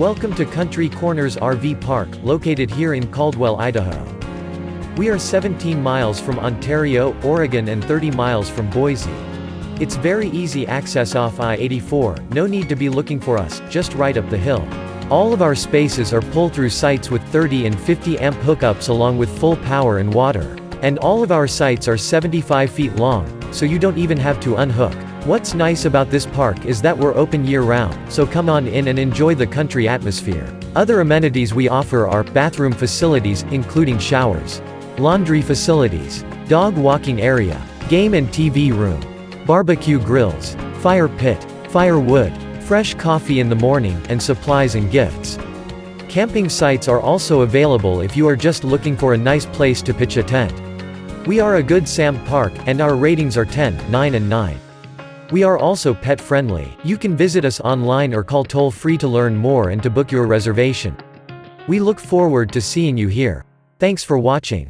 Welcome to Country Corners RV Park, located here in Caldwell, Idaho. We are 17 miles from Ontario, Oregon and 30 miles from Boise. It's very easy access off I-84, no need to be looking for us, just right up the hill. All of our spaces are pull-through sites with 30 and 50 amp hookups along with full power and water. And all of our sites are 75 feet long, so you don't even have to unhook. What's nice about this park is that we're open year-round, so come on in and enjoy the country atmosphere. Other amenities we offer are bathroom facilities, including showers, laundry facilities, dog walking area, game and TV room, barbecue grills, fire pit, firewood, fresh coffee in the morning, and supplies and gifts. Camping sites are also available if you are just looking for a nice place to pitch a tent. We are a good SAM park, and our ratings are 10, 9 and 9. We are also pet-friendly. You can visit us online or call toll-free to learn more and to book your reservation. We look forward to seeing you here. Thanks for watching.